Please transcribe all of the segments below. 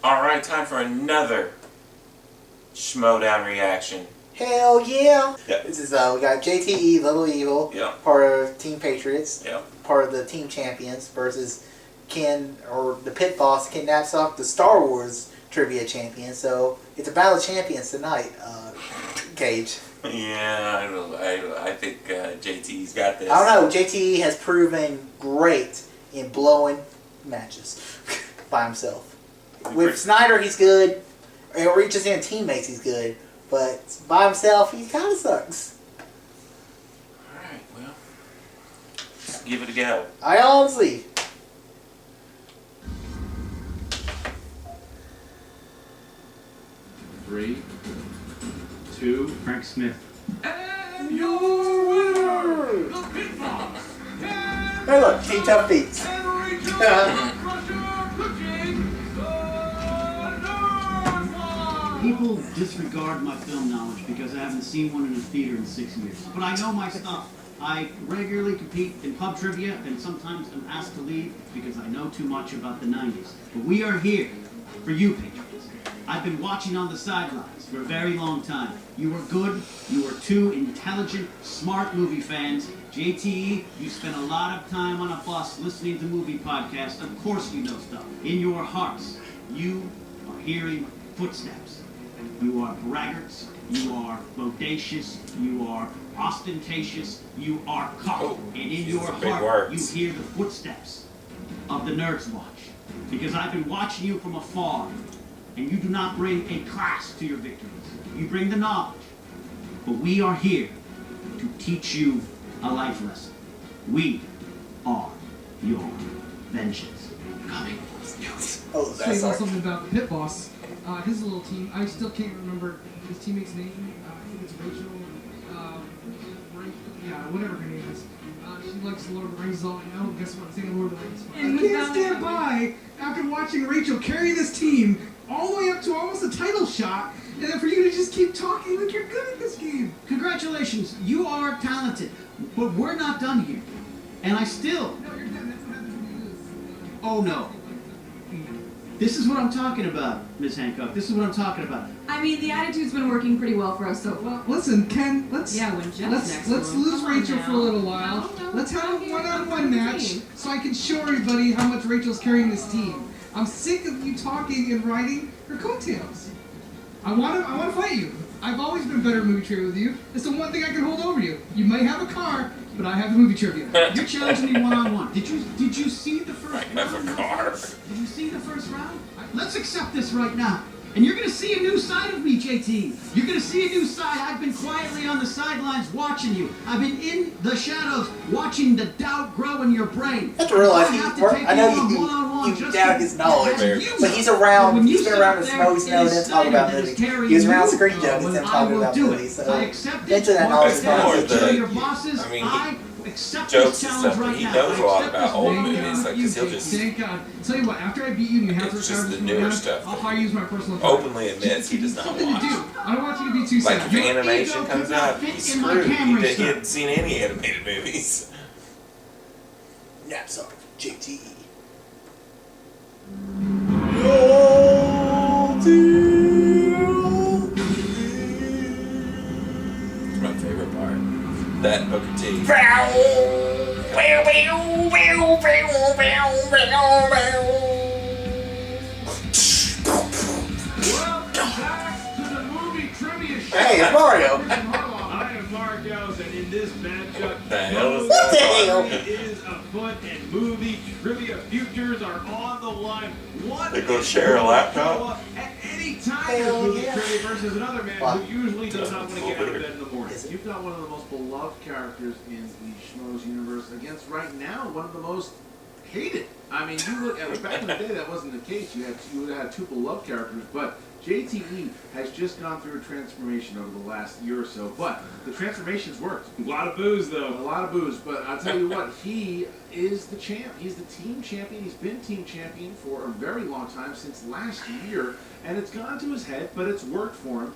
Alright, time for another Schmoedown reaction. Hell yeah! Yep. This is we got JTE Little Evil, Yep. part of Team Patriots, Yep. part of the Team Champions versus Ken, or the pit boss, Ken Napzok, the Star Wars trivia champion. So it's a battle of champions tonight, Gage. Yeah, I think JT's got this. I don't know. JTE has proven great in blowing matches by himself. With Snyder, he's good. Or reaches in teammates, he's good. But by himself, he kind of sucks. Alright, well, let's give it a go. I honestly. Three, two, Frank Smith. And your winner, the Pit Boss, Hey look, Team Tough Beats. People disregard my film knowledge because I haven't seen one in a theater in 6 years. But I know my stuff. I regularly compete in pub trivia and sometimes I'm asked to leave because I know too much about the 90s. But we are here for you, Patriots. I've been watching on the sidelines for a very long time. You were good. You were two intelligent, smart movie fans. JTE, you spent a lot of time on a bus listening to movie podcasts. Of course you know stuff. In your hearts, you are hearing footsteps. You are braggarts. You are bodacious. You are ostentatious. You are cocky. And in your heart, you hear the footsteps of the Nerds Watch. Because I've been watching you from afar. And you do not bring a class to your victories. You bring the knowledge. But we are here to teach you a life lesson. We are your vengeance. Coming. Oh, Say a little something about the Pit Boss. His little team. I still can't remember his teammate's name. I think it's Rachel. Yeah, whatever her name is. She likes Lord of the Rings. All I know. Guess what? Sing Lord of the Rings. I can't stand by after watching Rachel carry this team all the way up to almost a title shot, and then for you to just keep talking like you're good at this game. Congratulations, you are talented, but we're not done here. And I still... No, you're done. That's what happens when you lose. Oh no. This is what I'm talking about, Miss Hancock. This is what I'm talking about. I mean, the attitude's been working pretty well for us so far. Listen, Ken, let's lose Rachel for a little while. Let's have a one-on-one match so I can show everybody how much Rachel's carrying this team. I'm sick of you talking and riding her coattails. I want to fight you. I've always been better at movie trivia with you. It's the one thing I can hold over you. You may have a car, but I have the movie trivia. You're challenging me one-on-one. Did you see the first round? I have a car. Did you see the first round? Let's accept this right now. And you're going to see a new side of me, JT. You're going to see a new side. I've been quietly on the sidelines watching you. I've been in the shadows watching the doubt grow in your brain. I have to realize I know you doubt his knowledge, but he's around. He's been around his movies, known him talking about movies. He was around Screen Junkies and talking about movies. So eventually that knowledge is more going I mean, jokes and stuff, but he knows a lot about old movies, like, cause he'll just... Thank God. Tell you what, after I beat you and you have to It's just the newer stuff. I'll probably use my personal card. Openly admits he does not Something to watch. do. I don't want you to be too Like, sad. if animation comes out, he's screwed. He hadn't seen any animated movies. Napzok, JTE. It's my favorite part. That Booker T. Hey, it's Mario. I am Marcos, and in this matchup, The hell is What the that? hell? is afoot, and movie trivia futures are on the line. One They go share a laptop? show up at any time Hell in movie yeah. trivia versus another man Wow. who usually does not want to get out of Weird. bed in the morning. Is it? You've got one of the most beloved characters in the Schmoes universe against right now one of the most hated I mean, you look at back in the day, that wasn't the case. You would have had two beloved characters, but JTE has just gone through a transformation over the last year or so. But the transformation's worked. A lot of booze, though. A lot of booze, but I'll tell you what, he is the champ. He's the team champion. He's been team champion for a very long time, since last year, and it's gone to his head, but it's worked for him.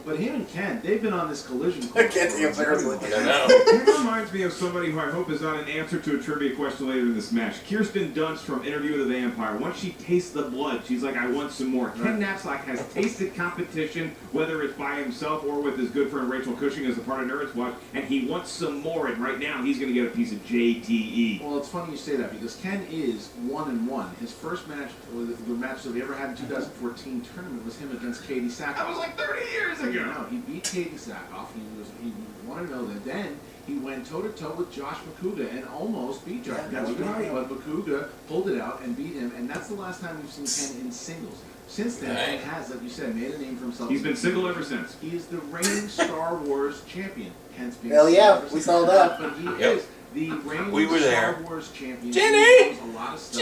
But him and Ken, they've been on this collision course. I can't see him looking. I know. It reminds me of somebody who I hope is not an answer to a trivia question later in this match. Kirsten Dunst from Interview with the Vampire. Once she tastes the blood, she's like, I want some more. Ken Napzok has tasted competition, whether it's by himself or with his good friend Rachel Cushing as a part of Nerds Watch, and he wants some more, and right now he's going to get a piece of JTE. Well, it's funny you say that, because Ken is 1-1. His first match, the match that we ever had in 2014 tournament, was him against Katie Sackhoff. That was like 30 years ago. No, he beat Katie Sackhoff. He wanted to know that. Then he went toe-to-toe with Josh Makuga and almost beat Josh Makuga. But Makuga pulled it out and beat him, and that's the last time we've seen Ken in singles. Since then, Ken has, like you said, made a name for himself. He's been single ever since. He is the reigning Star Wars champion. Hence being Hell yeah, we saw that. But he is the reigning were there. Star Wars champion. Jenny! He knows a lot of stuff.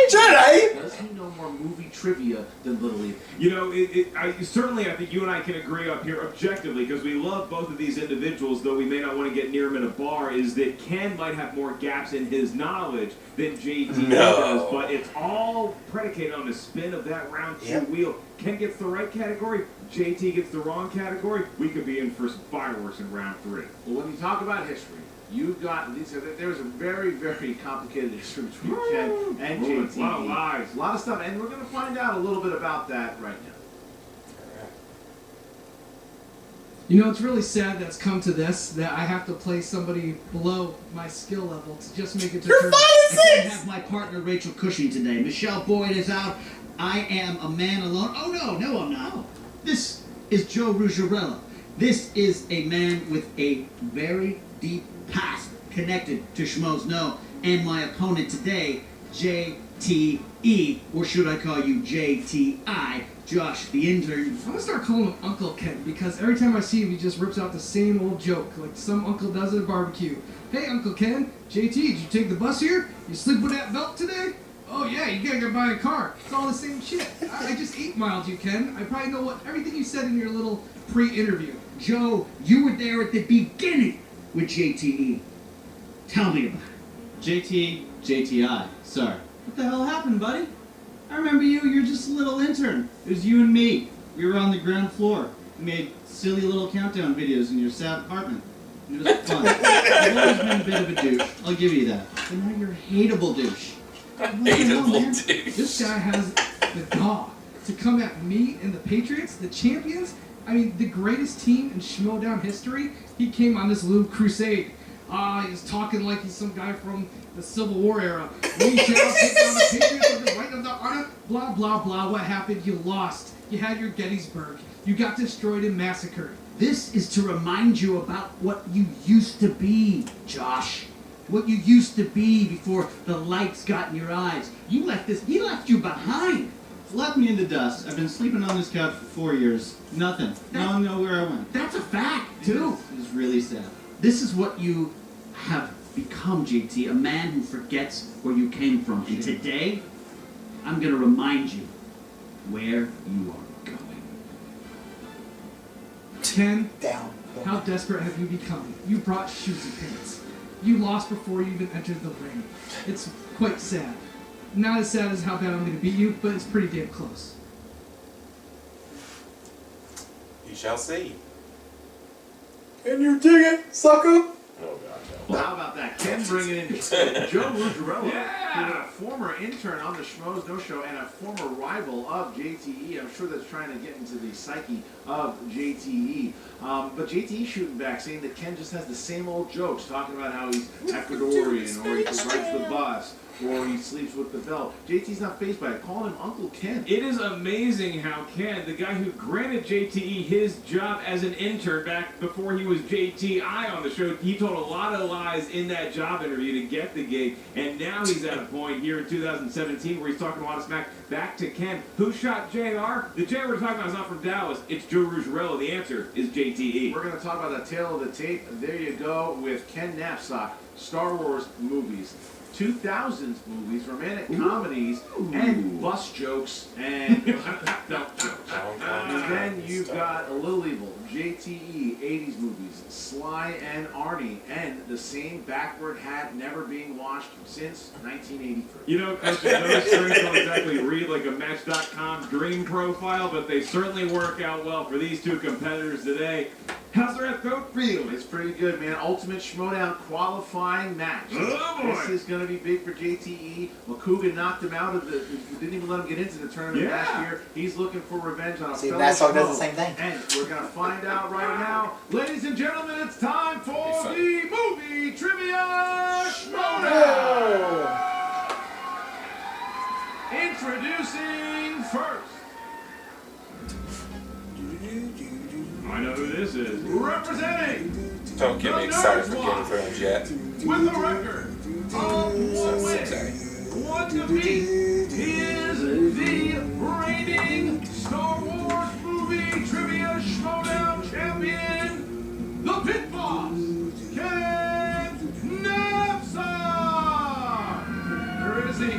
Jenny! Does he know more movie trivia than Little League? You know, I think you and I can agree up here objectively, because we love both of these individuals, though we may not want to get near him in a bar, is that Ken might have more gaps in his knowledge than JT does, but it's all predicated on the spin of that round two wheel. Ken gets the right category, JT gets the wrong category, we could be in for some fireworks in round three. Well, when you talk about history, you've got there's a very, very complicated history between Ken and JT. A lot of lies. A lot of stuff, and we're going to find out a little bit about that right now. You know, it's really sad that's come to this, that I have to play somebody below my skill level to just make it to You're 5 and 6! I have my partner Rachel Cushing today. Michelle Boyd is out. I am a man alone. Oh no, I'm not. This is Joe Ruggiero. This is a man with a very deep past connected to Schmoes No, and my opponent today, JTE, or should I call you JTI, Josh the intern. I'm gonna start calling him Uncle Ken, because every time I see him, he just rips out the same old joke, like some uncle does at a barbecue. Hey, Uncle Ken, JT, did you take the bus here? You sleep with that belt today? Oh yeah, you gotta go buy a car. It's all the same shit. I just 8-miled you, Ken. I probably know everything you said in your little pre-interview. Joe, you were there at the beginning with JTE. Tell me about it. JTI. Sorry. What the hell happened, buddy? I remember you. You're just a little intern. It was you and me. We were on the ground floor. We made silly little countdown videos in your sad apartment. It was fun. You've always been a bit of a douche. I'll give you that. But now you're a hateable douche. Hateable douche. This guy has the gall to come at me and the Patriots, the champions. I mean, the greatest team in Schmoedown history. He came on this little crusade. He's talking like he's some guy from the Civil War era. We shall take down the Patriots with the right of the honor. Blah, blah, blah. What happened? You lost. You had your Gettysburg. You got destroyed and massacred. This is to remind you about what you used to be, Josh. What you used to be before the lights got in your eyes. He left you behind. Left me in the dust. I've been sleeping on this couch for 4 years. Nothing. Now I know where I went. That's a fact, too. It was really sad. This is what you have become, JT, a man who forgets where you came from. And today, I'm going to remind you where you are going. Ken, Down. how desperate have you become? You brought shoesy pants. You lost before you even entered the ring. It's quite sad. Not as sad as how bad I'm going to beat you, but it's pretty damn close. You shall see. Can you dig it, sucker? Oh, God, no. Well, how about that? Ken bringing in Joe Ruggiero, a former intern on the Schmoes No Show and a former rival of JTE. I'm sure that's trying to get into the psyche of JTE. But JTE shooting back, saying that Ken just has the same old jokes, talking about how he's Ecuadorian, or he rides the bus, or he sleeps with the belt. JT's not fazed by it. Calling him Uncle Ken. It is amazing how Ken, the guy who granted JTE his job as an intern back before he was JTI on the show, he told a lot of lies in that job interview to get the gig, and now he's at a point here in 2017 where he's talking a lot of smack back to Ken. Who shot JR? The JR we're talking about is not from Dallas. It's Joe Ruggiero. The answer is JTE. We're going to talk about the tale of the tape. There you go with Ken Napzok, Star Wars movies. 2000s movies, romantic comedies, and bus jokes, and belt jokes. And then you've got A Little Evil, JTE, 80s movies, Sly and Arnie, and the same backward hat never being washed since 1983. You know, Coach, those strings don't exactly read like a Match.com dream profile, but they certainly work out well for these two competitors today. How's their throat feel? It's pretty good, man. Ultimate Schmoedown qualifying match. Oh, boy. This is going to be big for JTE. Makuga knocked him out of the. Didn't even let him get into the tournament last year. He's looking for revenge on a See, fellow Napzok does the Schmo. same thing. And we're going to find out right now. Ladies and gentlemen, it's time for the movie trivia Schmoedown. Introducing first. I know who this is. Representing Don't get me excited for Game of Thrones yet. with a record of 1 win, 1 defeat, he is the reigning Star Wars movie trivia Schmoedown champion, the Pit Boss, Ken Napzok. Where is he?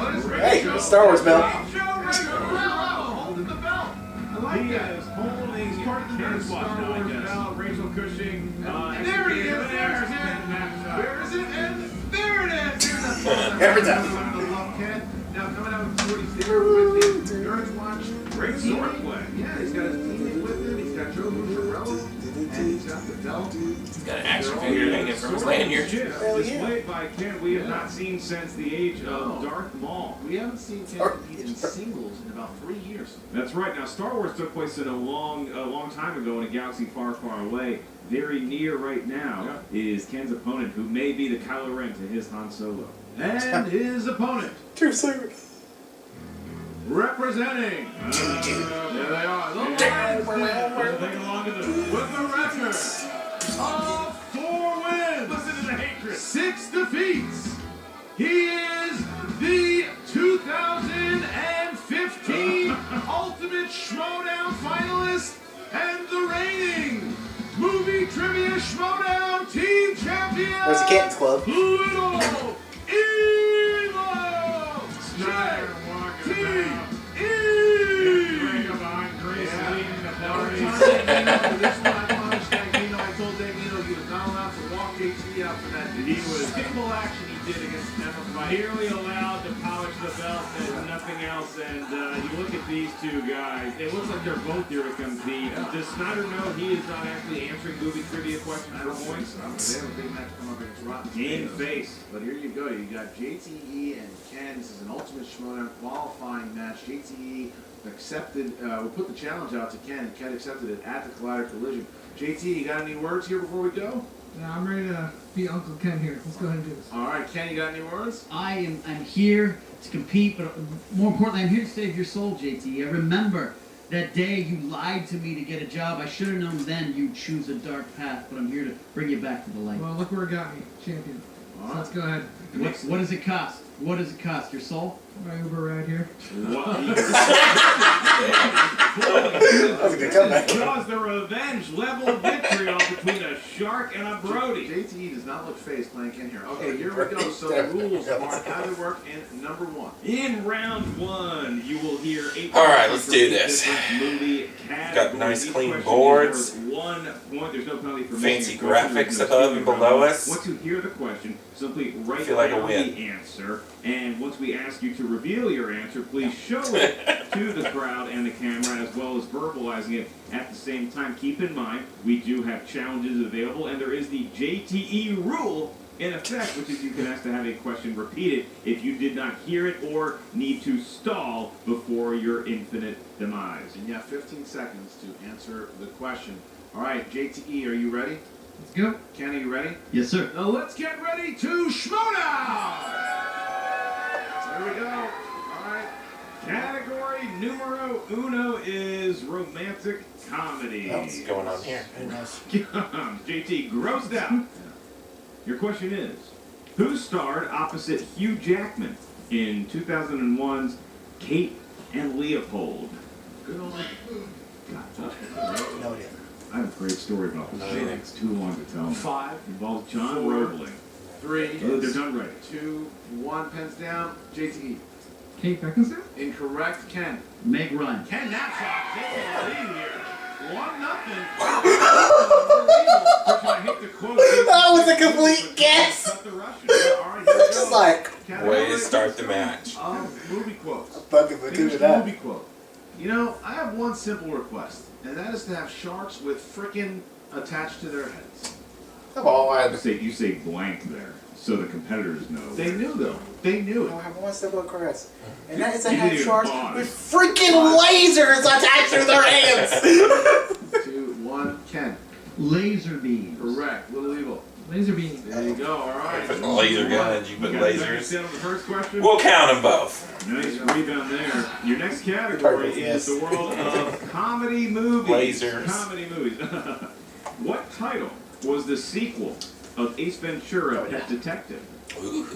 Oh, this Hey, Rachel. Star Wars belt. Holding the belt. I like He that. is holding Part of the Ken's Nerd Star Squad now, I Wars guess. belt, Rachel Cushing. And there he is. There's There's Ken. Napzok. Where is it? And there it is. Here's that Every time. I love Ken. Now coming out with 40 with him. Nerd's Watch. Great sword play. Yeah, he's got his teammate with him. He's got Joe Mucciarello. And he's got the belt. He's got an action figure hanging from his lanyard. Displayed by Ken, we have not seen since the age of Darth Maul. We haven't seen Ken compete in singles in about 3 years. That's right. Now, Star Wars took place in a long time ago in a galaxy far, far away. Very near right now is Ken's opponent, who may be the Kylo Ren to his Han Solo. And his opponent, Too soon. representing. There they are. The Lions Den. Take along to the With the record of 4 wins. listen to the hatred. 6 defeats. He is the 2015 Ultimate Schmoedown finalist and the reigning Movie Trivia Schmoedown Team Champion. There's the Kittens Club. Little Evil. Snyder walking around. JTE. Bring him on, Chris, leading the party. This one I punished Dagnino. I told Dagnino he was not allowed to walk JTE out for that. He was single action he did against Emma Fight. merely allowed to polish the belt and nothing else. And you look at these two guys, it looks like they're both here to compete. Does Snyder know he is not actually answering movie trivia questions I for don't think points? so. They have a big match come up against Rotten Game Tomatoes. face. But here you go. You got JTE and Ken. This is an Ultimate Schmoedown qualifying match. JTE accepted. We put the challenge out to Ken, and Ken accepted it at the Collider Collision. JTE, you got any words here before we go? Yeah, I'm ready to be Uncle Ken here. Let's go ahead and do this. All right, Ken, you got any words? I'm here to compete, but more importantly, I'm here to save your soul, JT. I remember that day you lied to me to get a job. I should have known then you'd choose a dark path, but I'm here to bring you back to the light. Well, look where it got me, champion. So let's go ahead. What does it cost? What does it cost? Your soul? My Uber ride here. That was a good comeback. Draws the revenge level vitriol between a shark and a Brody. JTE does not look phased playing Ken here. Okay, here we go. So the rules are how they work in number 1. In round 1, you will hear 8. All right, let's do this. Movie Got nice Each clean question boards. is worth 1 point. There's no penalty for Fancy making a question. graphics There's no above and stealing below from us. Once you hear the question, simply write Feel like a down win. the answer. And once we ask you to reveal your answer, please show it to the crowd and the camera, as well as verbalizing it at the same time. Keep in mind, we do have challenges available, and there is the JTE rule in effect, which is you can ask to have a question repeated if you did not hear it or need to stall before your infinite demise. And you have 15 seconds to answer the question. All right, JTE, are you ready? Let's go. Ken, are you ready? Yes, sir. Now let's get ready to Schmoedown! There we go. All right. Category numero uno is romantic comedy. What's going on here? Who knows? JT, grossed out. Your question is, who starred opposite Hugh Jackman in 2001's Kate and Leopold? Good old. No idea. I have a great story about this. No idea. It's too long to tell. 5, Involves John 4, Roebling. 3, Oh, they're done right. 2, 1. Pens down. JTE. Kate Beckinsale? Incorrect. Ken. Meg Ryan. Ken Napzok taking the lead here. 1-0. I hate to quote. That was a complete guess. Cut the Russian. All right, here we Just go. like Way to start the match. Movie quotes. bucket for Here's doing the that. movie quote. You know, I have one simple request, and that is to have sharks with frickin' attached to their heads. Come on. You say blank there, so the competitors know. They knew, though. They knew I it. have one simple request. And that is to You have didn't sharks pause. with freaking lasers attached to their hands. 2, 1. Ken. Laser beams. Correct. Little Evil. Laser beam. There you go. All right. Put laser guns, you put got a second lasers. set on the first question. We'll count them both. Nice rebound there. Your next category is the world of comedy movies. Lasers. Comedy movies. What title was the sequel of Ace Ventura: Pet Detective? Ooh.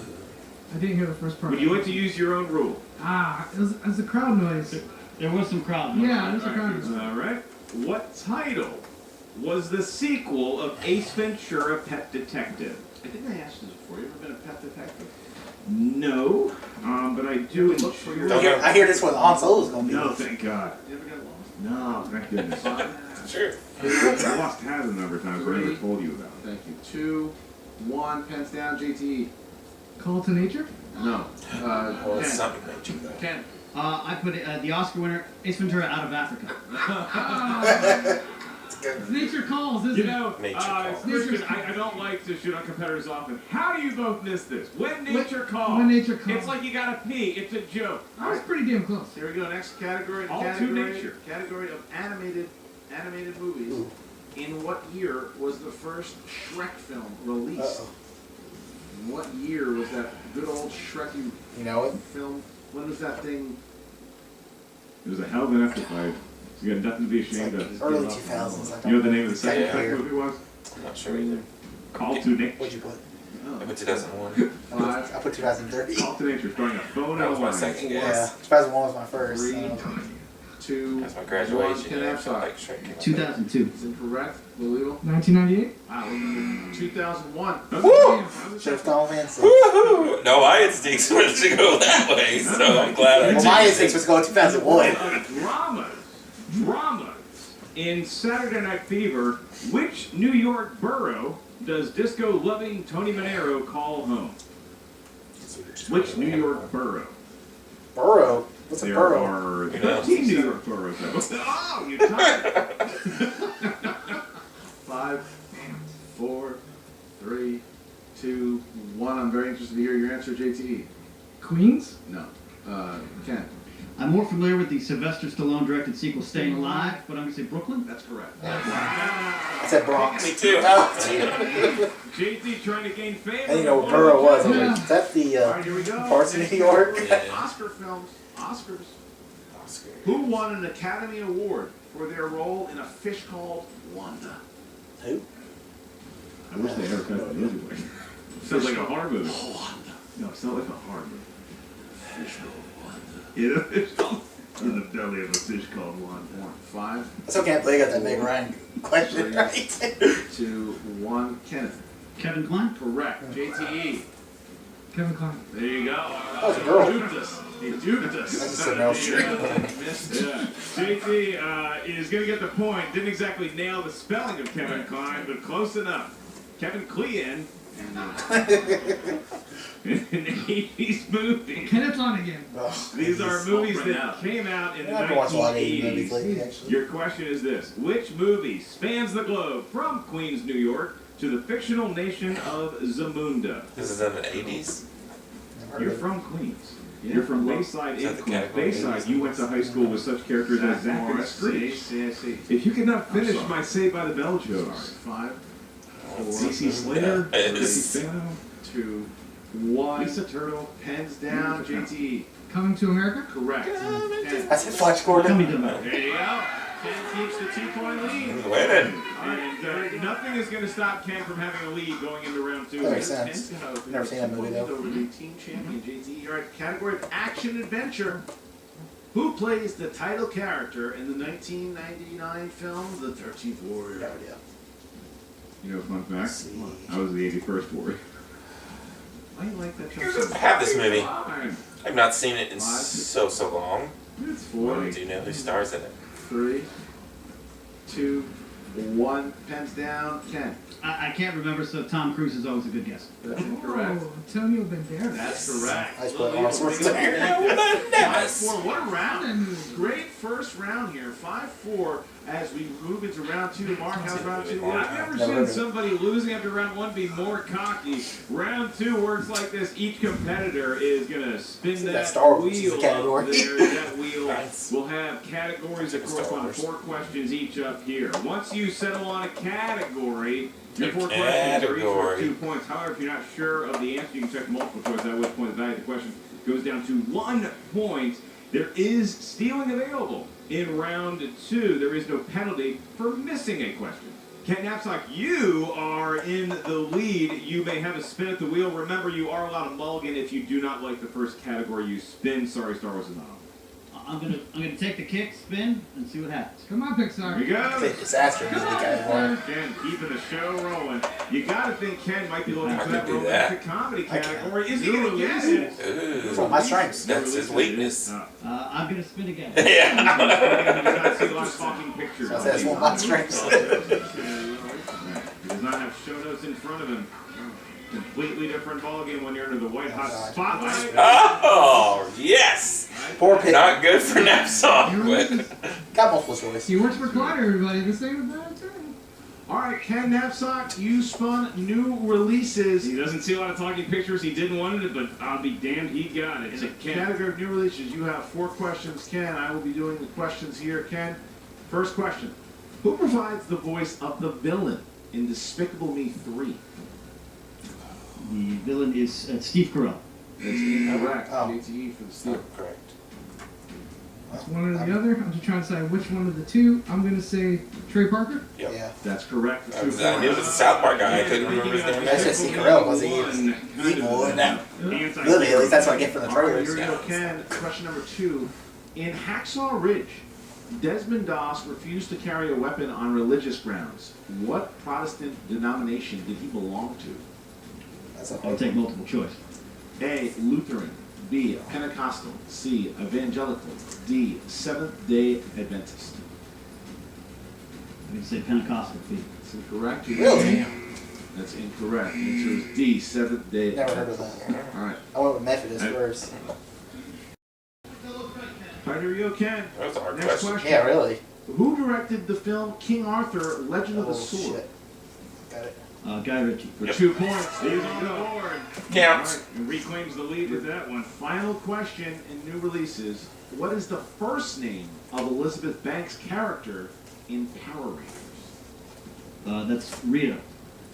I didn't hear the first part. Would you like to use your own rule? It was a crowd noise. There was some crowd noise. Yeah, there's a crowd noise. All right. What title was the sequel of Ace Ventura: Pet Detective? I think I asked this before. You ever been a pet detective? No, but I do Look for your- enjoy. I hear this one. Han Solo's gonna be. No, thank God. You ever get lost? No, thank goodness. Sure. I lost has a number of times, but I never told you about it. Thank you. 2, 1. Pens down. JTE. Call to nature? No. Well, it's Ken. something made you though. Ken. I put the Oscar winner, Ace Ventura, Out of Africa. Nature calls, isn't You it? know, Nature calls. Christian, I don't like to shoot on competitors often. How do you both miss this? When nature calls. When nature calls. It's like you gotta pee. It's a joke. I was pretty damn close. Here we go. Next category. All to nature. Category of animated movies. Ooh. In what year was the first Shrek film released? Uh-oh. In what year was that good old Shreky You know it? film? When was that thing? It was a hell of an effort fight. You got nothing to be It's ashamed like of. early 2000s. I You know what the name of the It's second kinda weird. movie was? I'm not sure either. Call to Nature. What'd you put? I put 2001. I put 2003. Call to Nature, starring a phone That and was a my line. second Yeah, guess. 2001 was my first. 3, So. 2, That's my 1. graduation. Ken year. I felt Napzok. like Shrek came out. 2002. It's incorrect. Little 1998? Wow. 2001. Woo! Should have gone Vince. Woo-hoo! No, my instincts wanted to go that way, so I'm glad I Well, did. my instincts was going 2001. Dramas. In Saturday Night Fever, which New York borough does disco-loving Tony Manero call home? Which New York borough? Borough? What's a There borough? are Who knows? 13 New York boroughs. Oh, you tied it. 5, 4, 3, 2, 1. I'm very interested to hear your answer, JTE. Queens? No. Ken. I'm more familiar with the Sylvester Stallone directed sequel, Staying Alive, but I'm going to say Brooklyn. That's correct. I said Bronx. Me too. JT trying to gain fame. I didn't know what borough was. I was Yeah. like, is that the All right, here we go. parts of New York? Yeah. Oscar films. Oscars. Oscar. Who won an Academy Award for their role in A Fish Called Wanda? Who? I wish they ever cut the movie away. Sounds like a horror movie. No, it's not like a horror movie. Fish Called Wanda. In the belly of a fish called Wanda. 5, That's okay, I got that Meg Ryan question right. 2, 1. Kenneth. Kevin Kline. Correct. JTE. Kevin Kline. There you go. That was a girl. He duped us. He duped us. I just said Meryl Streep. Missed it. Yeah. JT is going to get the point. Didn't exactly nail the spelling of Kevin Kline, but close enough. Kevin Kline in an 80s movie. Kenneth on again. These are movies that came out in the I haven't watched a lot of 80s movies 1980s. lately, actually. Your question is this. Which movie spans the globe from Queens, New York to the fictional nation of Zamunda? This is in the 80s? You're from Queens. You're from Bayside Is in that the Queens. category? Bayside, you went to high school with such characters as Zach and Screech. See. If you could not finish sorry. my Saved by the Bell Sorry. jokes, 5, CC Slater, Yeah, it Ricky is. Fano, 2, 1. Lisa Turtle. Pens down. JTE. Coming to America? Correct. I said Flash Tell me Gordon. the There you go. Ken keeps the 2-point lead. Who's winning? And nothing is going to stop Ken from having a lead going into round 2. That makes Ken's sense. gonna open Never seen that movie, though. over the team champion, JTE. All right, category of action adventure. Who plays the title character in the 1999 film The 13th Warrior? No idea. You know, fun fact, See. I was the 81st Warrior. Why you like that? I have this movie. Fine. I've not seen it in so long. It's 4. I do know who stars in it. 3, 2, 1. Pens down. 10. I can't remember, so Tom Cruise is always a good guess. That's incorrect. Oh, Antonio Banderas. That's correct. I put Arnold Schwarzenegger. Nevis. 5-4. What a round. Great first round here. 5-4 as we move into round 2. Mark, how's round 2? I've never seen somebody losing after round 1 be more cocky. Round 2 works like this. Each competitor is going to spin that Star Wars is wheel the category. up there. That wheel will have categories that correspond to 4 questions each up here. Once you settle on a category, your 4 questions are each worth 2 points. However, if you're not sure of the answer, you can check multiple choice, at which point the value of the question goes down to 1 point. There is stealing available in round 2. There is no penalty for missing a question. Ken Napzok, you are in the lead. You may have a spin at the wheel. Remember, you are allowed a mulligan if you do not like the first category you spin. Sorry, Star Wars is not on. I'm gonna take the kick, spin, and see what happens. Come on, Pixar. Here we go. Disaster music category. Ken keeping the show rolling. You gotta think Ken might be looking for that can do romantic comedy category. Is he gonna guess it? It's one of my strengths. That's his weakness. I'm gonna spin again. Yeah. Does not see a lot of talking pictures. So that's one of my strengths. He does not have show notes in front of him. Completely different ballgame when you're under the white hot spotlight. Oh, yes. Poor Pitt. Not good for Napzok, but Got multiple choice. He works for Clyde, everybody. This ain't a bad thing. All right, Ken Napzok, you spun new releases. He doesn't see a lot of talking pictures. He didn't want it, but I'll be damned he got it. In So the Ken, category of new releases, you have 4 questions, Ken. I will be doing the questions here, Ken. First question. Who provides the voice of the villain in Despicable Me 3? The villain is Steve Carell. That's incorrect. Oh. JTE for the steal. correct. It's one or the other. I'm just trying to decide which one of the two. I'm going to say Trey Parker. Yep. Yeah. That's correct. For 2 points. I knew it was a South Park guy. I couldn't remember his name. That's just Steve Carell because he is evil in that movie. At least that's what I get from the All right, trailers. here we go, Ken. Question number 2. In Hacksaw Ridge, Desmond Doss refused to carry a weapon on religious grounds. What Protestant denomination did he belong to? That's a I'll take multiple choice. A. Lutheran. B. Pentecostal. C. Evangelical. D. Seventh-day Adventist. I'm gonna say Pentecostal. B. That's incorrect. Really? That's incorrect. The answer is D. Seventh-day Never heard of Adventist. that. All right. I went with Methodist first. All right, here we go, Ken. That was a hard Next question. question. Yeah, really. Who directed the film King Arthur, Legend of the Oh, Sword? shit. Got it. Guy Ritchie. For 2 points. he's on the board. Counts. And reclaims the lead with that one. Final question in new releases. What is the first name of Elizabeth Banks' character in Power Rangers? That's Rita.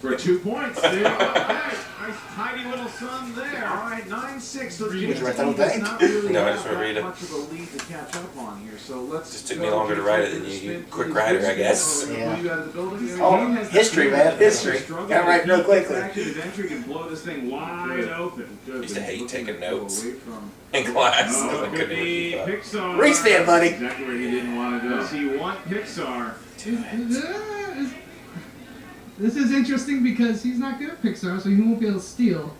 For 2 points. There you go. Nice tidy little son there. All right, 9-6. So Would you write that JT on does bank? not really No, I have just wrote Rita. that much of a lead to catch up on here. So let's Just took go me longer to JT write it for than the you spin, quick please. writer, I Who's guess. gonna Yeah. pull you out of the building? Oh, He has the history, field. man. History. Struggle Gotta write real to keep quickly. Action adventure can blow this thing wide open. Used to hate taking notes Away from in class. Oh, I it could couldn't even be keep up. Pixar. Reese fan, buddy. exactly where he didn't want to go. Does he want Pixar? This is interesting because he's not good at Pixar, so he won't be able to steal.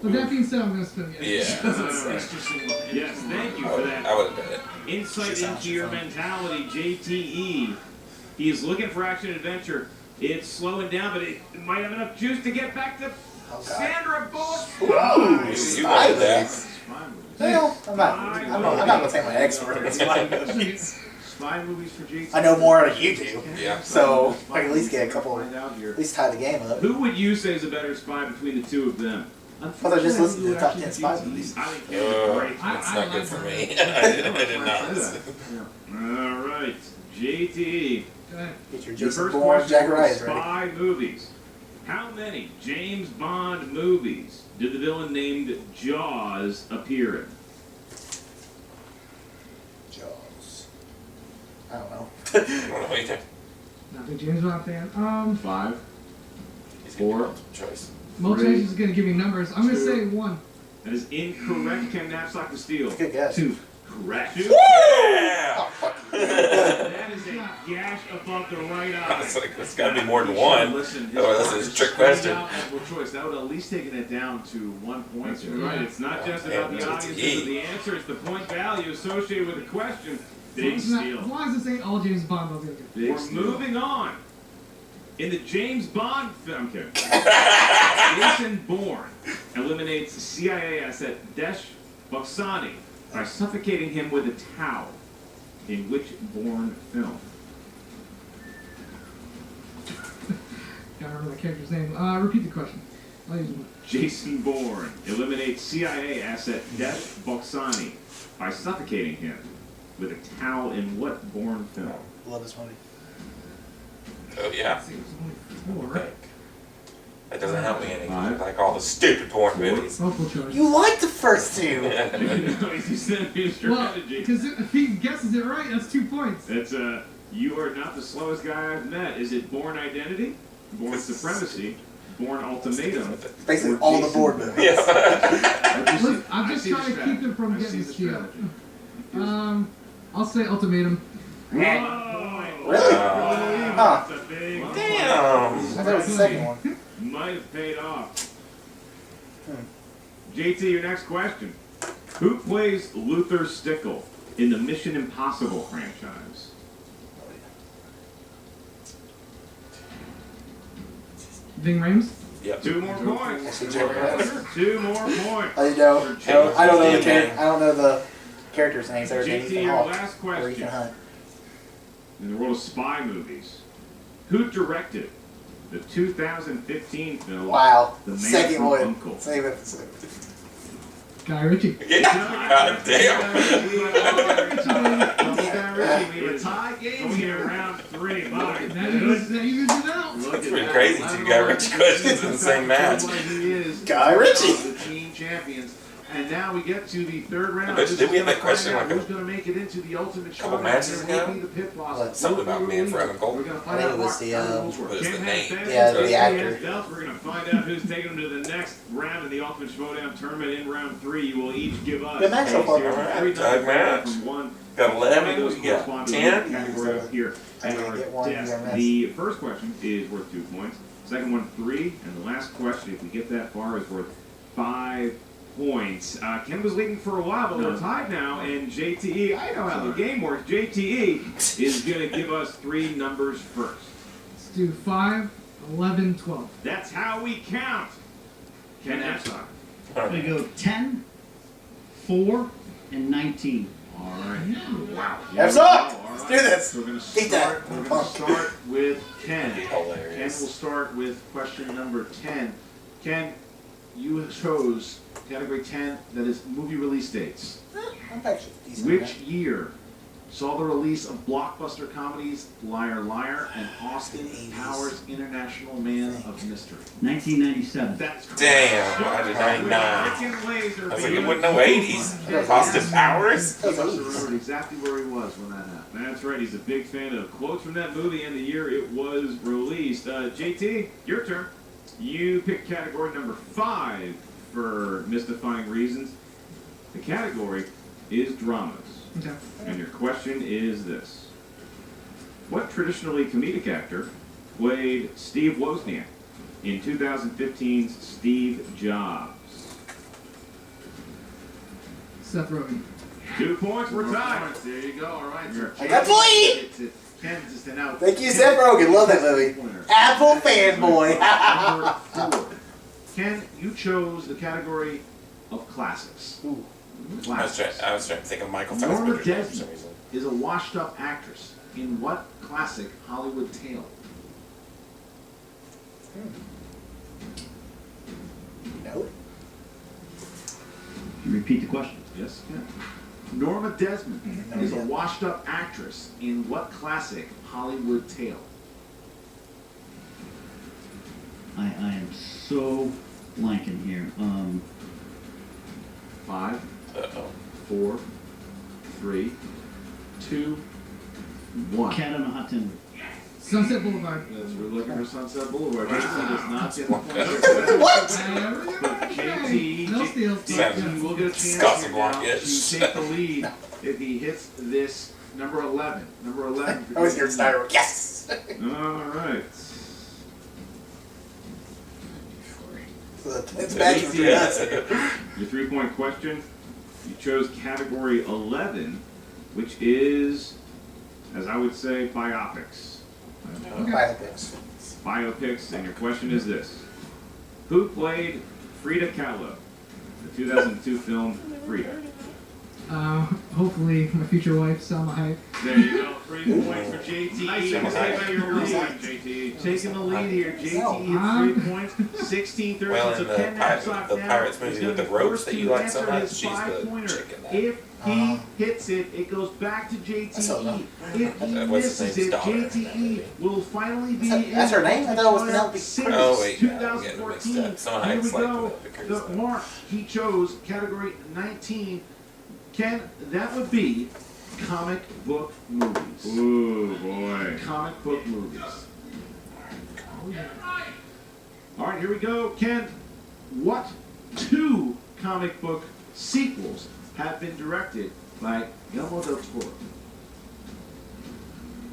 But that being said, I'm going to spin yes. Yeah. Yes, thank you for that. I would have done it. Insight Just into your fun. mentality, JTE. He's looking for action adventure. It's slowing down, but it might have enough juice to get back to God. Sandra Bullock. Ooh, You wanted that. Well, I'm not going to take my expert in spy movies. Spy movies for JT. I know more than you do. Yeah. So, I can at least get a couple, Find out here. at least tie the game up. Who would you say is a better spy between the two of them? Thought I just listened to the top 10 spy movies. I think you're great. It's not good for me. I did not. All right, JTE. Go ahead. Get your Your Jason first Bourne, question Jack for Ryan's ready. spy movies. How many James Bond movies did the villain named Jaws appear in? Jaws. I don't know. I don't know either. Not a big James Bond fan. 5. He's gonna 4. be multiple choice. Mo Three. is going to give me numbers. I'm going to say 1. That is incorrect. Ken Napzok to steal. Good guess. 2. Correct. Yeah! Oh, fuck you. That is is a gash above the right I eye. was like, it's got to be more than one. Listen, his Oh, that's partner's a trick screamed question. out multiple choice. That would have at least taken it down to 1 point. That's right. It's not just about the audience of the answer. It's the point value associated with the question. Big steal. As long as this ain't all James Bond, I'll take it. We're moving on. In the James Bond film, I'm kidding. Jason Bourne eliminates CIA asset Desh Boksani by suffocating him with a towel. In which Bourne film? Can't remember the character's name. Repeat the question. I'll use one. Jason Bourne eliminates CIA asset Desh Boksani by suffocating him with a towel in what Bourne film? Love this movie. Oh, yeah. Let's see, it was only 4. That doesn't help me any. I like all the stupid porn movies. Multiple choice. You like the first two. No, he said his Well, strategy. because if he guesses it right, that's 2 points. That's you are not the slowest guy I've met. Is it Bourne Identity, Bourne Supremacy, Bourne Ultimatum? Basically or all the Jason board movies. Yeah. Look, I'm just trying to keep him from getting the steal. I'll say ultimatum. Whoa! Really? Huh. That's a big Damn. I thought it was the second one. Might have paid off. JT, your next question. Who plays Luther Stickle in the Mission Impossible franchise? Ving Rhames? Yep. 2 more points. Actually, Jerry Rhames. 2 more points. I don't know the character. I don't know the characters' names. Other than JT, Ethan your Hawke last or Ethan question. Hunt. In the world of spy movies, who directed the 2015 film Wow. The Man Second from one. Uncle? Same episode. Guy Ritchie. God damn. We have a tie game Going here. in round 3. My That evens it out. Look It's at pretty that. crazy. I Two don't Guy know Ritchie what questions in the same match. He is Guy Ritchie. the team champions. And now we get to the third round. But did we have that question Find out like who's going to make it into the ultimate couple showdown. matches There will ago? be the pit boss. What? Something about Manfred Uncle. We're going to I find think out it was Mark What is the Ken name? has Yeah, fans, the JT actor. has belts. We're going to find out who's taking them to the next round in the Ultimate Schmoedown tournament. In round 3, you will each give us Good match so far. a series of Alright, 3 tag match. from one. Got One of 11. those We got correspond to the 10. category up here I at gotta our get one, you desk. gotta miss. The first question is worth 2 points. Second one, 3. And the last question, if we get that far, is worth 5 points. Ken was leading for a while, but we're tied now. And JTE, I know how the game works. JTE is going to give us 3 numbers first. Let's do 5, 11, 12. That's how we count. Ken Napzok. I'm going to go 10, 4, and 19. All right. Wow. That's up. Let's do this. So we're going Beat that. to start with Ken. That'd be Ken hilarious. will start with question number 10. Ken, you chose category 10, that is movie release dates. I'm actually decent. Which year saw the release of blockbuster comedies Liar Liar and Austin Powers International Man of Mystery? 1997. That's correct. Damn. I did 99. I was like, it wasn't no 80s. Austin Powers? He must have remembered exactly where he was when that happened. That's right. He's a big fan of quotes from that movie and the year it was released. JT, your turn. You picked category number 5 for mystifying reasons. The category is dramas. Okay. And your question is this. What traditionally comedic actor played Steve Wozniak in 2015's Steve Jobs? Seth Rogen. 2 points, we're More tied. points. There you go. All right. I got the lead. Ken just an out. Thank you, Seth Rogen. Love that movie. Apple fanboy. Number 4. Ken, you chose the category of classics. Ooh. I was trying to think of Michael Norma Fassbender's name for Desmond some reason. is a washed-up actress in what classic Hollywood tale? No. Repeat the question. Yes, Ken. Norma Desmond is a washed-up actress in what classic Hollywood tale? I am so blanking here. 5, Uh-oh. 4, 3, 2, 1. Cat on a hot tin roof. Sunset Boulevard. Yes, we're looking for Sunset Boulevard. JT does not get the point. What? JT, No steals. JT will get a chance here now to Casablanca-ish. take the lead if he hits this Number 11. Number 11. I was here, Snyder. Yes! All right. It's bad for us. Your 3-point question. You chose category 11, which is, as I would say, biopics. Biopics. Biopics, and your question is this. Who played Frida Kahlo? The 2002 film Frida. Hopefully my future wife, Selma Hayek. There you go. 3 points for JTE. Nice You one. stay by your lead, JTE. Taking the lead here. JTE 3 points. 16-13. Well, in So the Ken Napzok the now Pirates is movie gonna with the be ropes forced that to you like so answer much, his she's the 5-pointer. chicken that- If he hits it, it goes back to JTE. If he What's his misses name's it, daughter? JTE will finally be That's her name? I thought it was Penelope Six, Cruz. Oh, wait, yeah, I'm getting mixed 2014. up. Someone Here we acts like go. Penelope Cruz, The though. mark he chose, category 19. Ken, that would be comic book movies. Ooh, boy. Comic book movies. All right, here we go. Ken, what 2 comic book sequels have been directed by Guillermo del Toro?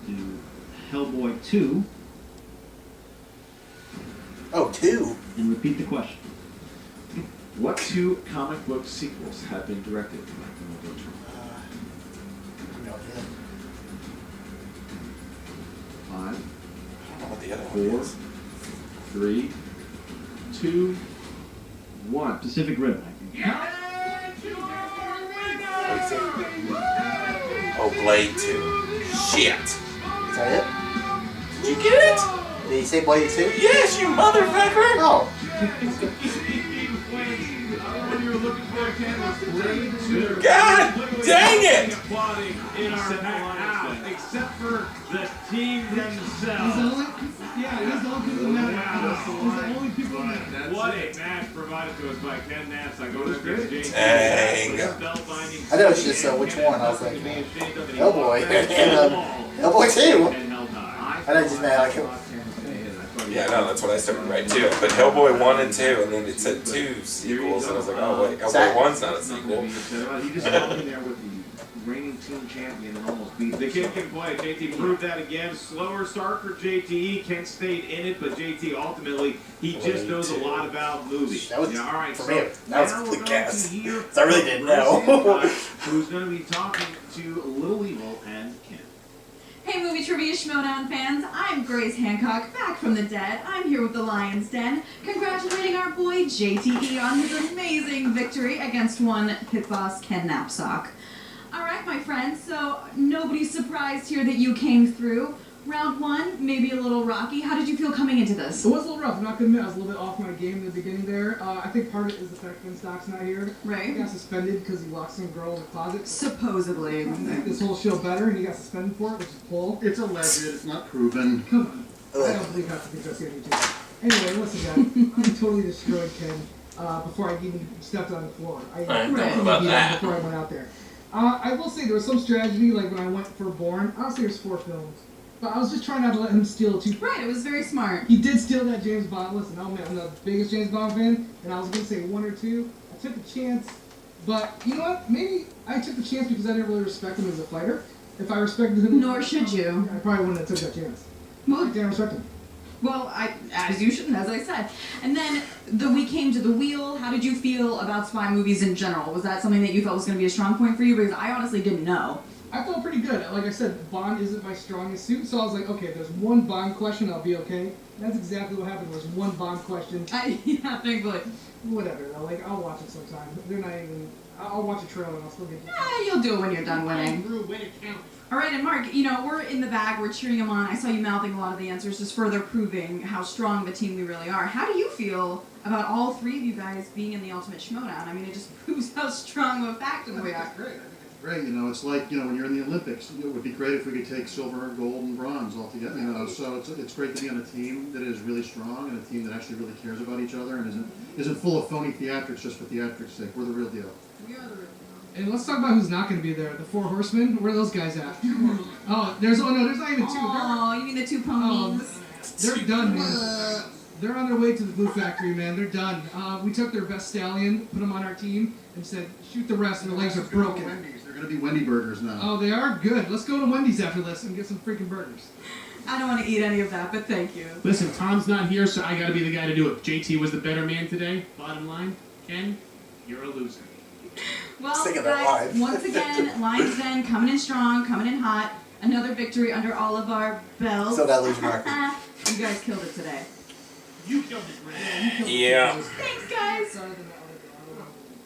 Do Hellboy 2, Oh, 2. and repeat the question. What 2 comic book sequels have been directed by Guillermo del Toro? No idea. 5, I don't know what the other 4, one is. 3, 2, 1. Pacific Rim. Oh, Blade 2. Shit. Is that it? Did you get it? Did he say Blade 2? Yes, you motherfucker! Oh. God dang it! Except for the team He's the themselves. only, yeah, he's the only people that matter. He's the only people that matter. What a match provided to us by Ken Napzok. Go to JTE. Dang. I know it's just which one. I was like, Hellboy. Hellboy 2. I know it just meant like, Yeah, no, that's what I started right too. But Hellboy 1 and 2, and then it said 2 sequels, and I was like, oh wait, Hellboy 1's not a sequel. He just held in there with the reigning team champion and almost beat The kid can play. JT proved that again. Slower start for JTE. Kent stayed in it, but JT ultimately, he just knows a lot about movies. That was, Yeah, all right, for so me, that was now a we're good going guess. to hear 'Cause I really didn't know. who's going to be talking to Little Evil and Ken. Hey, movie trivia Schmoedown fans, I'm Grace Hancock, back from the dead. I'm here with the Lion's Den, congratulating our boy JTE on his amazing victory against one pit boss Ken Napzok. Alright, my friends, so nobody's surprised here that you came through. Round 1, maybe a little rocky. How did you feel coming into this? It was a little rough. I'm not gonna admit I was a little bit off my game in the beginning there. I think part of it is the fact Ben Stock's not here. He Right? got suspended because he locked some girl in the closet. Supposedly. Make this whole show better, and he got suspended for it, which is bull. It's alleged, it's not proven. Come on. I don't believe half the things I say on YouTube. Anyway, listen, guys. I totally destroyed Ken before I even stepped on the floor. I don't know about that. Before I went out there. I will say there was some strategy, like when I went for Bourne. Honestly, there's 4 films. But I was just trying not to let him steal too. Right, it was very smart. He did steal that James Bond. Listen, I'm the biggest James Bond fan, and I was going to say 1 or 2. I took a chance, but you know what? Maybe I took the chance because I didn't really respect him as a fighter. If I respected him... Nor should you. I probably wouldn't have took that chance. Well, I didn't respect him. Well, as you should, as I said. And then we came to the wheel. How did you feel about spy movies in general? Was that something that you felt was going to be a strong point for you? Because I honestly didn't know. I felt pretty good. Like I said, Bond isn't my strongest suit, so I was like, okay, if there's one Bond question, I'll be okay. And that's exactly what happened. There was one Bond question. Yeah, thankfully. Whatever, though. Like, I'll watch it sometime. They're not even... I'll watch a trailer and I'll still get... You'll do it when you're done winning. All right, and Mark, you know, we're in the bag, we're cheering him on. I saw you mouthing a lot of the answers, just further proving how strong the team we really are. How do you feel about all 3 of you guys being in the Ultimate Schmoedown? I mean, it just proves how strong of a faction we are. Great. I think it's great. You know, it's like, you know, when you're in the Olympics, it would be great if we could take silver, gold, and bronze all together. You know, so it's great to be on a team that is really strong and a team that actually really cares about each other and isn't full of phony theatrics just for theatrics' sake. We're the real deal. We are the real deal. And let's talk about who's not going to be there. The 4 Horsemen. Where are those guys at? There's not even 2. Oh, you mean the 2 ponies? They're done, man. They're on their way to the Blue Factory, man. They're done. We took their best stallion, put him on our team, and said, shoot the rest, and their legs are broken. gonna be Wendy burgers now. Oh, they are good. Let's go to Wendy's after this and get some freaking burgers. I don't want to eat any of that, but thank you. Listen, Tom's not here, so I gotta be the guy to do it. JT was the better man today. Bottom line, Ken, you're a loser. Well, Sick of that guys, line. once again, Lions Den coming in strong, coming in hot. Another victory under all of our belts. Still got loser marker. You guys killed it today. You killed it, man. Yeah. Thanks, guys.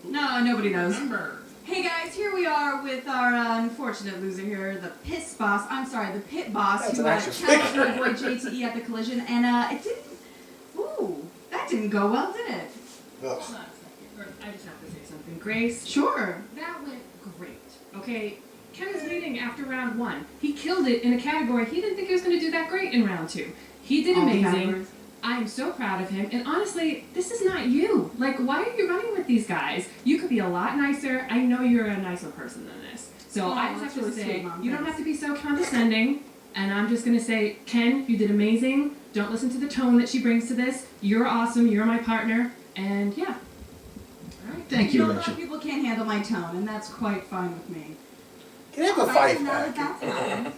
No, nobody knows. Hey guys, here we are with our unfortunate loser here, the pit boss. I'm sorry, the pit boss That's who an actual challenged our boy JTE at the collision, and it didn't. Ooh, that didn't go well, did it? Ugh. I just have to say something. Grace, Sure. that went great. Okay, Ken is leading after round 1. He killed it in a category he didn't think he was going to do that great in round 2. He did All the amazing. categories. I am so proud of him. And honestly, this is not you. Like, why are you running with these guys? You could be a lot nicer. I know you're a nicer person than this. So Oh, I just that's have to really say, sweet, Mom. you don't Thanks. have to be so condescending. And I'm just going to say, Ken, you did amazing. Don't listen to the tone that she brings to this. You're awesome. You're my partner. And yeah. All right. Thank You you, know, a lot Rachel. of people can't handle my tone, and that's quite fine with me. Can I have a Alright, fight so now that back? that's happened,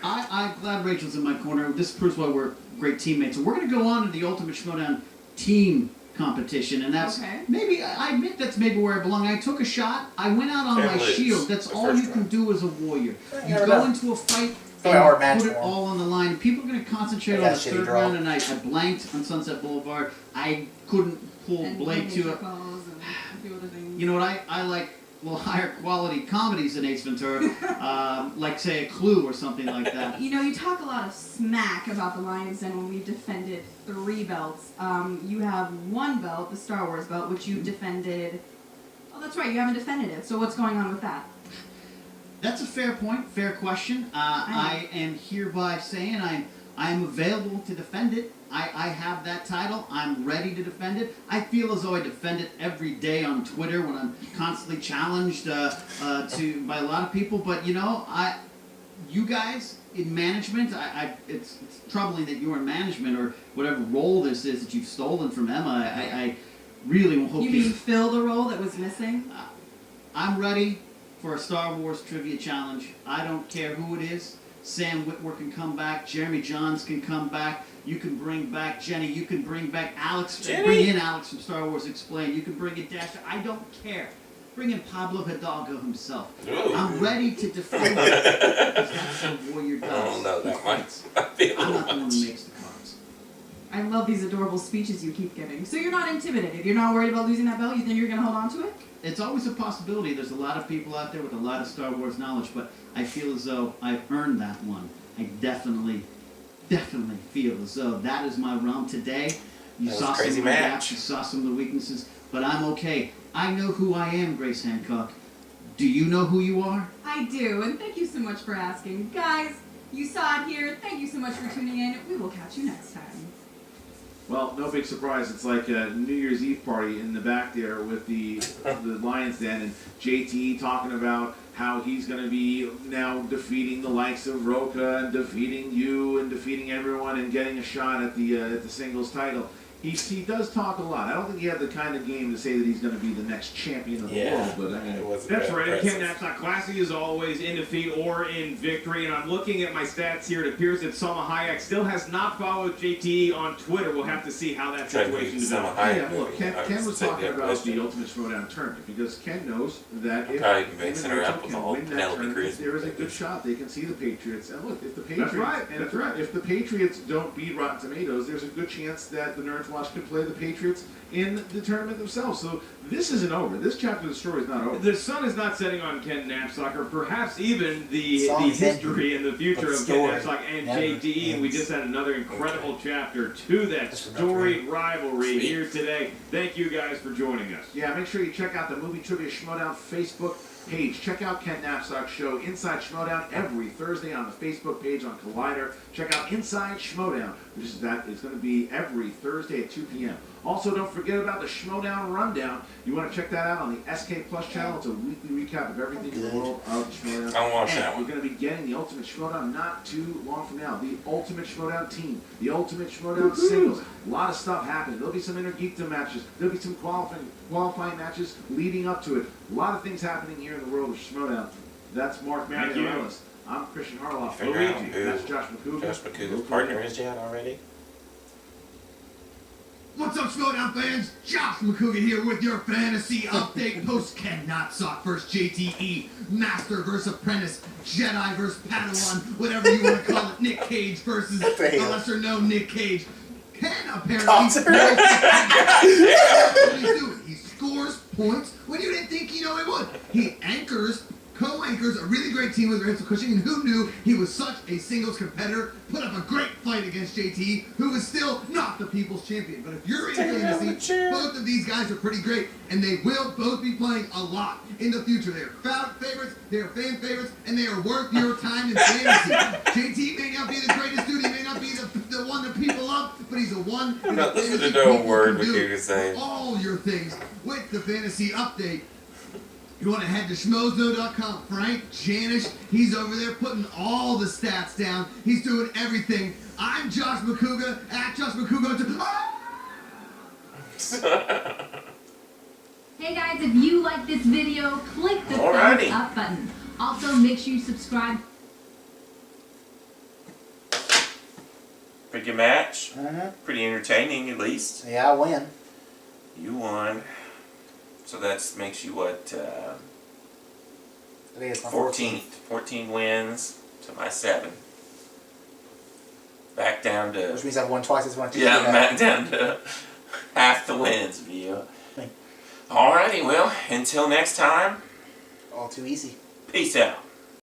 I'm glad Rachel's in my corner. This proves why we're great teammates. So we're going to go on to the Ultimate Schmoedown team competition, and that's Okay. maybe, I admit that's maybe where I belong. I took a shot. I went out on Can't my lose shield. That's the all first you can round. do as a warrior. You never go know. into a fight Oh, yeah, or and match put it form. all on the line. People are going to concentrate They on got the a shitty third draw. round tonight. I blanked on Sunset Boulevard. I couldn't pull and Blake nature to it. calls and a few other things. You know what? I like a little higher quality comedies than Ace Ventura, like say a Clue or something like that. You know, you talk a lot of smack about the Lions Den when we've defended 3 belts. You have 1 belt, the Star Wars belt, which you've defended. Oh, that's right, you haven't defended it. So what's going on with that? That's a fair point, fair question. I am hereby saying I am available to defend it. I have that title. I'm ready to defend it. I feel as though I defend it every day on Twitter when I'm constantly challenged by a lot of people. But you know, you guys in management, it's troubling that you're in management or whatever role this is that you've stolen from Emma. I really hope You mean fill the role that was missing? I'm ready for a Star Wars trivia challenge. I don't care who it is. Sam Witwer can come back. Jeremy Johns can come back. You can bring back Jenny. You can bring back Alex. Jenny? Bring in Alex from Star Wars Explained. You can bring in Dasher. I don't care. Bring in Pablo Hidalgo himself. Ooh. I'm ready to defend it. Because that's what Warrior I does. don't know that much. I feel I'm not the one much. who makes the cards. I love these adorable speeches you keep giving. So you're not intimidated. You're not worried about losing that belt. You think you're going to hold on to it? It's always a possibility. There's a lot of people out there with a lot of Star Wars knowledge, but I feel as though I've earned that one. I definitely feel as though that is my realm today. You That was saw a crazy some of the match. gaps, you saw some of the weaknesses, but I'm okay. I know who I am, Grace Hancock. Do you know who you are? I do, and thank you so much for asking. Guys, you saw it here. Thank you so much for tuning in. We will catch you next time. Well, no big surprise. It's like a New Year's Eve party in the back there with the Lions Den and JT talking about how he's going to be now defeating the likes of Roca and defeating you and defeating everyone and getting a shot at the singles title. He does talk a lot. I don't think he had the kind of game to say that he's going to be the next champion of the world, but I mean, it wasn't That's that right. Ken impressive. Napzok, classy as always, in defeat or in victory. And I'm looking at my stats here. It appears that Salma Hayek still has not followed JTE on Twitter. We'll have to see how that Tried to situation beat Salma develops. Hayek. yeah, look, Ken was said talking the about question. the Ultimate Schmoedown tournament because Ken knows that if Probably him mixing and her up Rachel with can all win that Penelope tournament, Cruz. there is a good shot they can see the Patriots. And look, if the That's Patriots, right, that's right. if the Patriots don't beat Rotten Tomatoes, there's a good chance that the Nerds Watch could play the Patriots in the tournament themselves. So this isn't over. This chapter of the story is not over. The sun is not setting on Ken Napzok, or perhaps even the Song's history and the future but of story Ken Napzok and never JTE. And we ends. just had another incredible chapter to that Just storied rivalry Sweet. here today. Thank you guys for joining us. Yeah, make sure you check out the Movie Trivia Schmoedown Facebook page. Check out Ken Napzok's show, Inside Schmoedown, every Thursday on the Facebook page on Collider. Check out Inside Schmoedown, which is it's going to be every Thursday at 2 p.m. Also, don't forget about the Schmoedown Rundown. You want to check that out on the SK Plus channel. It's a weekly recap of everything in the world of Schmoedown. I watched And that one. we're going to be getting the Ultimate Schmoedown not too long from now. The Ultimate Schmoedown team, the Ultimate Schmoedown singles. A lot of stuff happening. There'll be some Intergeekdom matches. There'll be some qualifying matches leading up to it. A lot of things happening here in the world of Schmoedown. That's Mark Thank you. Marialis. I'm Christian Harloff. Figure out Luigi. who That's Josh McCougar. Josh McCougar's partner is yet already. What's up, Schmoedown fans? Josh McCougar here with your fantasy update post Ken Napzok versus JTE, Master versus Apprentice, Jedi versus Padawan, whatever you want to call it, Nick Cage versus a lesser known Nick Cage. Ken apparently knows what he's doing. He scores points when you didn't think he would. He co-anchors a really great team with Rachel Cushing, and who knew he was such a singles competitor, put up a great fight against JT, who is still not the people's champion. But if you're in fantasy, both of these guys are pretty great, and they will both be playing a lot in the future. They are favorites, they are fan favorites, and they are worth your time in fantasy. JT may not be the greatest dude, he may not be the one that people love, but he's the one I'm not listening to no word McCougar's saying. all your things with the fantasy update. You want to head to Schmoedown.com. Frank Janish, he's over there putting all the stats down. He's doing everything. I'm Josh McCougar at Josh McCougar. Hey guys, if you like this video, click the thumbs up button. Also, make sure you subscribe. Pretty good match. Pretty entertaining, at least. Yeah, I win. You won. So that makes you what? I think it's my 14. 14 wins to my 7. Back down to. Which means I've won twice as much. Yeah, back down to half the wins of you. Alrighty, well, until next time. All too easy. Peace out.